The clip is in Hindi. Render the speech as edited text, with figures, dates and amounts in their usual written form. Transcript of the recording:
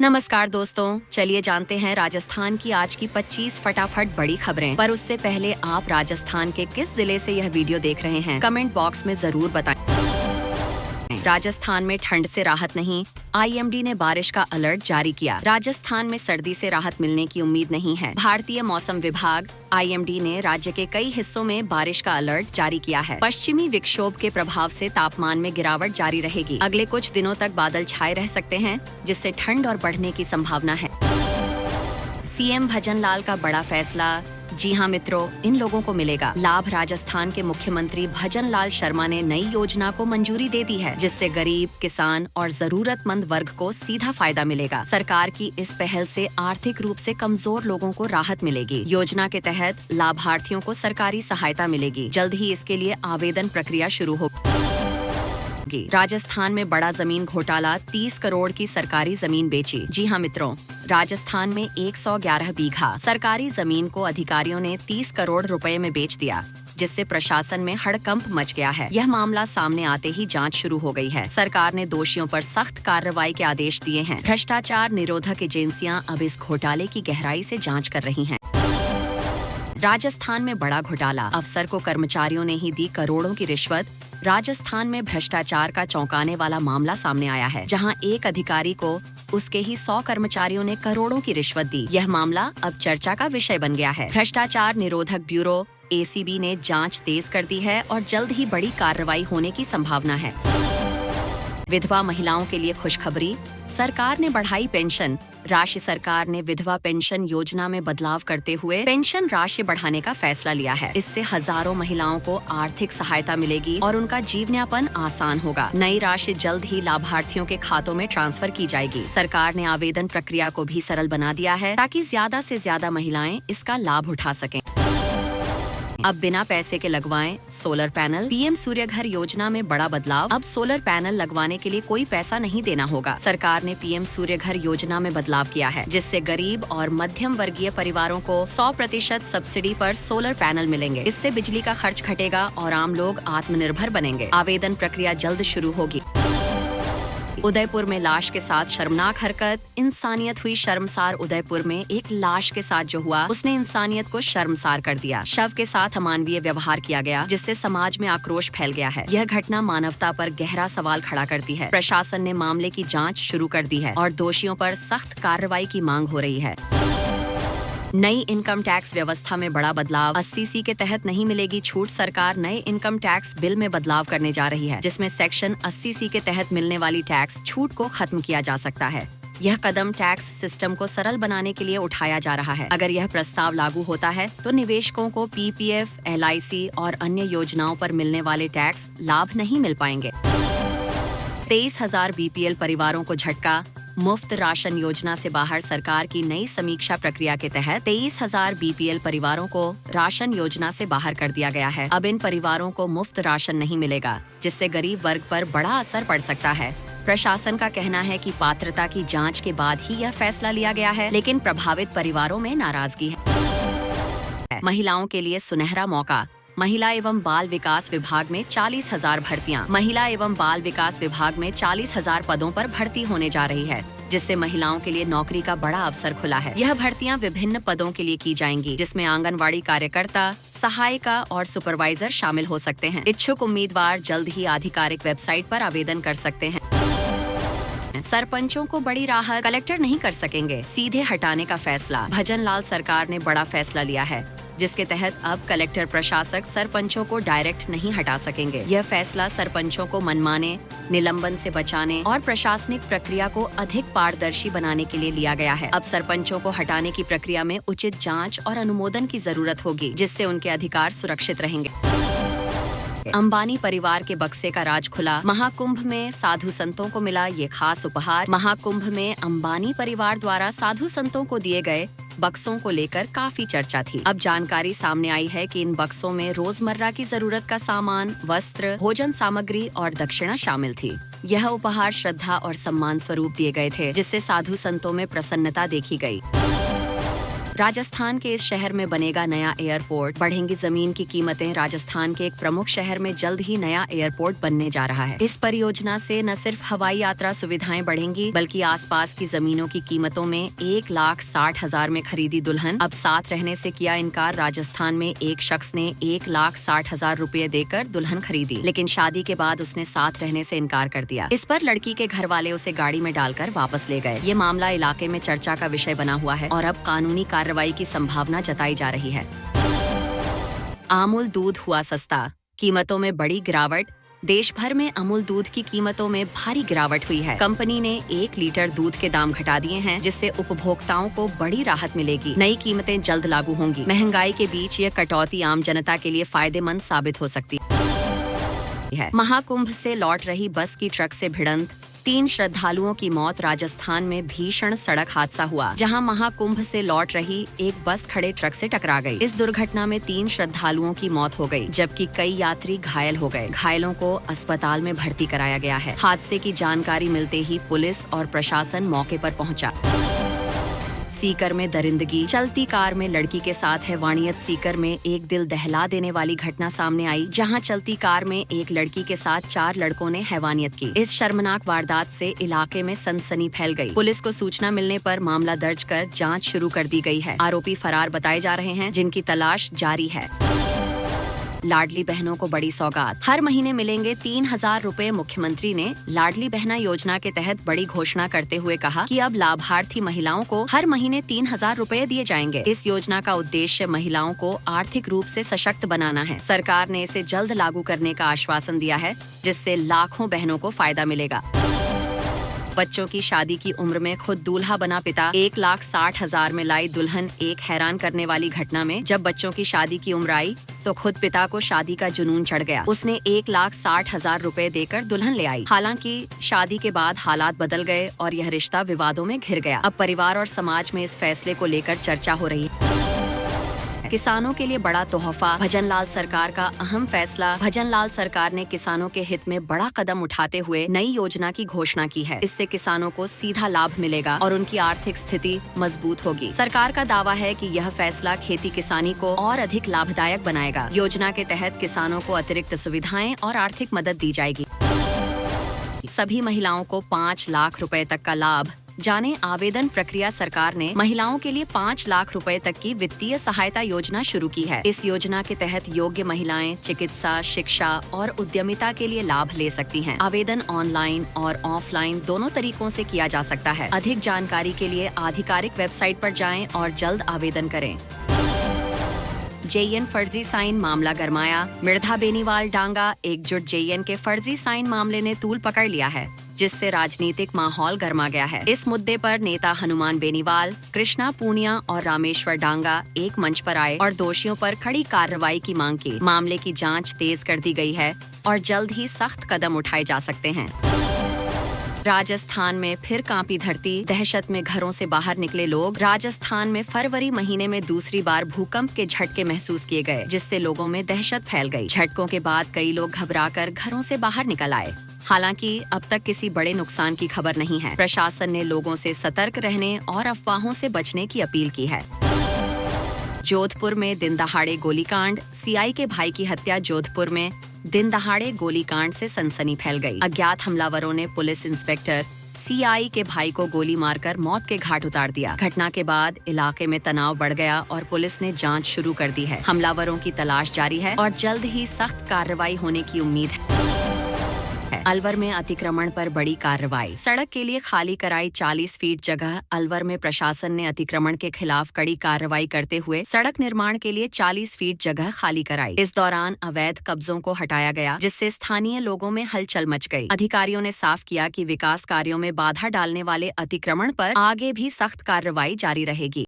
नमस्कार दोस्तों, चलिए जानते हैं राजस्थान की आज की 25 फटाफट बड़ी खबरें। पर उससे पहले आप राजस्थान के किस जिले से यह वीडियो देख रहे हैं, कमेंट बॉक्स में जरूर बताएं। राजस्थान में ठंड से राहत नहीं, आईएमडी ने बारिश का अलर्ट जारी किया। राजस्थान में सर्दी से राहत मिलने की उम्मीद नहीं है। भारतीय मौसम विभाग आईएमडी ने राज्य के कई हिस्सों में बारिश का अलर्ट जारी किया है। पश्चिमी विक्षोभ के प्रभाव से तापमान में गिरावट जारी रहेगी। अगले कुछ दिनों तक बादल छाए रह सकते हैं, जिससे ठंड और बढ़ने की संभावना है। सीएम भजन लाल का बड़ा फैसला। जी हां मित्रों, इन लोगों को मिलेगा लाभ। राजस्थान के मुख्यमंत्री भजन लाल शर्मा ने नई योजना को मंजूरी दे दी है, जिससे गरीब, किसान और जरूरतमंद वर्ग को सीधा फायदा मिलेगा। सरकार की इस पहल से आर्थिक रूप से कमजोर लोगों को राहत मिलेगी। योजना के तहत लाभार्थियों को सरकारी सहायता मिलेगी। जल्द ही इसके लिए आवेदन प्रक्रिया शुरू होगी। राजस्थान में बड़ा जमीन घोटाला, 30 करोड़ की सरकारी जमीन बेची। जी हां मित्रों, राजस्थान में 111 बीघा सरकारी जमीन को अधिकारियों ने 30 करोड़ रुपए में बेच दिया, जिससे प्रशासन में हड़कंप मच गया है। यह मामला सामने आते ही जांच शुरू हो गई है। सरकार ने दोषियों पर सख्त कार्रवाई के आदेश दिए हैं। भ्रष्टाचार निरोधक एजेंसियां अब इस घोटाले की गहराई से जांच कर रही हैं। राजस्थान में बड़ा घोटाला, अफसर को कर्मचारियों ने ही दी करोड़ों की रिश्वत। राजस्थान में भ्रष्टाचार का चौंकाने वाला मामला सामने आया है, जहां एक अधिकारी को उसके ही 100 कर्मचारियों ने करोड़ों की रिश्वत दी। यह मामला अब चर्चा का विषय बन गया है। भ्रष्टाचार निरोधक ब्यूरो एसीबी ने जांच तेज कर दी है और जल्द ही बड़ी कार्रवाई होने की संभावना है। विधवा महिलाओं के लिए खुशखबरी, सरकार ने बढ़ाई पेंशन राशि। सरकार ने विधवा पेंशन योजना में बदलाव करते हुए पेंशन राशि बढ़ाने का फैसला लिया है। इससे हजारों महिलाओं को आर्थिक सहायता मिलेगी और उनका जीवनयापन आसान होगा। नई राशि जल्द ही लाभार्थियों के खातों में ट्रांसफर की जाएगी। सरकार ने आवेदन प्रक्रिया को भी सरल बना दिया है, ताकि ज्यादा से ज्यादा महिलाएं इसका लाभ उठा सकें। अब बिना पैसे के लगवाएं सोलर पैनल। पीएम सूर्य घर योजना में बड़ा बदलाव। अब सोलर पैनल लगवाने के लिए कोई पैसा नहीं देना होगा। सरकार ने पीएम सूर्य घर योजना में बदलाव किया है, जिससे गरीब और मध्यम वर्गीय परिवारों को 100% सब्सिडी पर सोलर पैनल मिलेंगे। इससे बिजली का खर्च घटेगा और आम लोग आत्मनिर्भर बनेंगे। आवेदन प्रक्रिया जल्द शुरू होगी। उदयपुर में लाश के साथ शर्मनाक हरकत, इंसानियत हुई शर्मसार। उदयपुर में एक लाश के साथ जो हुआ, उसने इंसानियत को शर्मसार कर दिया। शव के साथ अमानवीय व्यवहार किया गया, जिससे समाज में आक्रोश फैल गया है। यह घटना मानवता पर गहरा सवाल खड़ा करती है। प्रशासन ने मामले की जांच शुरू कर दी है और दोषियों पर सख्त कार्रवाई की मांग हो रही है। नई इनकम टैक्स व्यवस्था में बड़ा बदलाव। 80C के तहत नहीं मिलेगी छूट। सरकार नए इनकम टैक्स बिल में बदलाव करने जा रही है, जिसमें सेक्शन 80C के तहत मिलने वाली टैक्स छूट को खत्म किया जा सकता है। यह कदम टैक्स सिस्टम को सरल बनाने के लिए उठाया जा रहा है। अगर यह प्रस्ताव लागू होता है तो निवेशकों को पीपीएफ, LIC और अन्य योजनाओं पर मिलने वाले टैक्स लाभ नहीं मिल पाएंगे। 23,000 BPL परिवारों को झटका। मुफ्त राशन योजना से बाहर। सरकार की नई समीक्षा प्रक्रिया के तहत 23,000 BPL परिवारों को राशन योजना से बाहर कर दिया गया है। अब इन परिवारों को मुफ्त राशन नहीं मिलेगा, जिससे गरीब वर्ग पर बड़ा असर पड़ सकता है। प्रशासन का कहना है कि पात्रता की जांच के बाद ही यह फैसला लिया गया है, लेकिन प्रभावित परिवारों में नाराजगी है। महिलाओं के लिए सुनहरा मौका। महिला एवं बाल विकास विभाग में 40,000 भर्तियां। महिला एवं बाल विकास विभाग में 40,000 पदों पर भर्ती होने जा रही है, जिससे महिलाओं के लिए नौकरी का बड़ा अवसर खुला है। यह भर्तियां विभिन्न पदों के लिए की जाएंगी, जिसमें आंगनवाड़ी कार्यकर्ता, सहायिका और सुपरवाइजर शामिल हो सकते हैं। इच्छुक उम्मीदवार जल्द ही आधिकारिक वेबसाइट पर आवेदन कर सकते हैं। सरपंचों को बड़ी राहत, कलेक्टर नहीं कर सकेंगे सीधे हटाने का फैसला। भजन लाल सरकार ने बड़ा फैसला लिया है, जिसके तहत अब कलेक्टर प्रशासक सरपंचों को डायरेक्ट नहीं हटा सकेंगे। यह फैसला सरपंचों को मनमाने, निलंबन से बचाने और प्रशासनिक प्रक्रिया को अधिक पारदर्शी बनाने के लिए लिया गया है। अब सरपंचों को हटाने की प्रक्रिया में उचित जांच और अनुमोदन की जरूरत होगी, जिससे उनके अधिकार सुरक्षित रहेंगे। अंबानी परिवार के बक्से का राज खुला। महाकुंभ में साधु संतों को मिला ये खास उपहार। महाकुंभ में अंबानी परिवार द्वारा साधु संतों को दिए गए बक्सों को लेकर काफी चर्चा थी। अब जानकारी सामने आई है कि इन बक्सों में रोजमर्रा की जरूरत का सामान, वस्त्र, भोजन सामग्री और दक्षिणा शामिल थी। यह उपहार श्रद्धा और सम्मान स्वरूप दिए गए थे, जिससे साधु संतों में प्रसन्नता देखी गई। राजस्थान के इस शहर में बनेगा नया एयरपोर्ट, बढ़ेंगी जमीन की कीमतें। राजस्थान के एक प्रमुख शहर में जल्द ही नया एयरपोर्ट बनने जा रहा है। इस परियोजना से न सिर्फ हवाई यात्रा सुविधाएं बढ़ेंगी, बल्कि आसपास की जमीनों की कीमतों में 1,60,000 में खरीदी दुल्हन अब साथ रहने से किया इनकार। राजस्थान में एक शख्स ने 1,60,000 रुपए देकर दुल्हन खरीदी, लेकिन शादी के बाद उसने साथ रहने से इनकार कर दिया। इस पर लड़की के घर वाले उसे गाड़ी में डालकर वापस ले गए। ये मामला इलाके में चर्चा का विषय बना हुआ है और अब कानूनी कार्रवाई की संभावना जताई जा रही है। अमूल दूध हुआ सस्ता, कीमतों में बड़ी गिरावट। देश भर में अमूल दूध की कीमतों में भारी गिरावट हुई है। कंपनी ने 1 लीटर दूध के दाम घटा दिए हैं, जिससे उपभोक्ताओं को बड़ी राहत मिलेगी। नई कीमतें जल्द लागू होंगी। महंगाई के बीच ये कटौती आम जनता के लिए फायदेमंद साबित हो सकती है। महाकुंभ से लौट रही बस की ट्रक से भिड़ंत, 3 श्रद्धालुओं की मौत। राजस्थान में भीषण सड़क हादसा हुआ, जहां महाकुंभ से लौट रही एक बस खड़े ट्रक से टकरा गई। इस दुर्घटना में 3 श्रद्धालुओं की मौत हो गई, जबकि कई यात्री घायल हो गए। घायलों को अस्पताल में भर्ती कराया गया है। हादसे की जानकारी मिलते ही पुलिस और प्रशासन मौके पर पहुंचा। सीकर में दरिंदगी, चलती कार में लड़की के साथ हैवानियत। सीकर में एक दिल दहला देने वाली घटना सामने आई, जहां चलती कार में एक लड़की के साथ 4 लड़कों ने हैवानियत की। इस शर्मनाक वारदात से इलाके में सनसनी फैल गई। पुलिस को सूचना मिलने पर मामला दर्ज कर जांच शुरू कर दी गई है। आरोपी फरार बताए जा रहे हैं, जिनकी तलाश जारी है। लाडली बहनों को बड़ी सौगात, हर महीने मिलेंगे 3,000 रुपए। मुख्यमंत्री ने लाडली बहना योजना के तहत बड़ी घोषणा करते हुए कहा कि अब लाभार्थी महिलाओं को हर महीने 3,000 रुपए दिए जाएंगे। इस योजना का उद्देश्य महिलाओं को आर्थिक रूप से सशक्त बनाना है। सरकार ने इसे जल्द लागू करने का आश्वासन दिया है, जिससे लाखों बहनों को फायदा मिलेगा। बच्चों की शादी की उम्र में खुद दूल्हा बना पिता, 1,60,000 में लाई दुल्हन। एक हैरान करने वाली घटना में जब बच्चों की शादी की उम्र आई तो खुद पिता को शादी का जुनून चढ़ गया। उसने 1,60,000 रुपए देकर दुल्हन ले आई। हालांकि शादी के बाद हालात बदल गए और यह रिश्ता विवादों में घिर गया। अब परिवार और समाज में इस फैसले को लेकर चर्चा हो रही है। किसानों के लिए बड़ा तोहफा, भजनलाल सरकार का अहम फैसला। भजनलाल सरकार ने किसानों के हित में बड़ा कदम उठाते हुए नई योजना की घोषणा की है। इससे किसानों को सीधा लाभ मिलेगा और उनकी आर्थिक स्थिति मजबूत होगी। सरकार का दावा है कि यह फैसला खेती किसानी को और अधिक लाभदायक बनाएगा। योजना के तहत किसानों को अतिरिक्त सुविधाएं और आर्थिक मदद दी जाएगी। सभी महिलाओं को 5 लाख रुपए तक का लाभ। जाने आवेदन प्रक्रिया। सरकार ने महिलाओं के लिए 5 लाख रुपए तक की वित्तीय सहायता योजना शुरू की है। इस योजना के तहत योग्य महिलाएं चिकित्सा, शिक्षा और उद्यमिता के लिए लाभ ले सकती हैं। आवेदन ऑनलाइन और ऑफलाइन दोनों तरीकों से किया जा सकता है। अधिक जानकारी के लिए आधिकारिक वेबसाइट पर जाएं और जल्द आवेदन करें। जेईएन फर्जी साइन मामला गरमाया। मिर्धा बेनीवाल डांगा, एकजुट जेईएन के फर्जी साइन मामले ने तूल पकड़ लिया है, जिससे राजनीतिक माहौल गर्मा गया है। इस मुद्दे पर नेता हनुमान बेनीवाल, कृष्णा पूनिया और रामेश्वर डांगा एक मंच पर आए और दोषियों पर कड़ी कार्रवाई की मांग की। मामले की जांच तेज कर दी गई है और जल्द ही सख्त कदम उठाए जा सकते हैं। राजस्थान में फिर कांपी धरती, दहशत में घरों से बाहर निकले लोग। राजस्थान में फरवरी महीने में दूसरी बार भूकंप के झटके महसूस किए गए, जिससे लोगों में दहशत फैल गई। झटकों के बाद कई लोग घबराकर घरों से बाहर निकल आए। हालांकि अब तक किसी बड़े नुकसान की खबर नहीं है। प्रशासन ने लोगों से सतर्क रहने और अफवाहों से बचने की अपील की है। जोधपुर में दिन दहाड़े गोलीकांड, सीआई के भाई की हत्या। जोधपुर में दिन दहाड़े गोलीकांड से सनसनी फैल गई। अज्ञात हमलावरों ने पुलिस इंस्पेक्टर सीआई के भाई को गोली मारकर मौत के घाट उतार दिया। घटना के बाद इलाके में तनाव बढ़ गया और पुलिस ने जांच शुरू कर दी है। हमलावरों की तलाश जारी है और जल्द ही सख्त कार्रवाई होने की उम्मीद है। अलवर में अतिक्रमण पर बड़ी कार्रवाई। सड़क के लिए खाली कराई 40 फीट जगह। अलवर में प्रशासन ने अतिक्रमण के खिलाफ कड़ी कार्रवाई करते हुए सड़क निर्माण के लिए 40 फीट जगह खाली कराई। इस दौरान अवैध कब्जों को हटाया गया, जिससे स्थानीय लोगों में हलचल मच गई। अधिकारियों ने साफ किया कि विकास कार्यों में बाधा डालने वाले अतिक्रमण पर आगे भी सख्त कार्रवाई जारी रहेगी।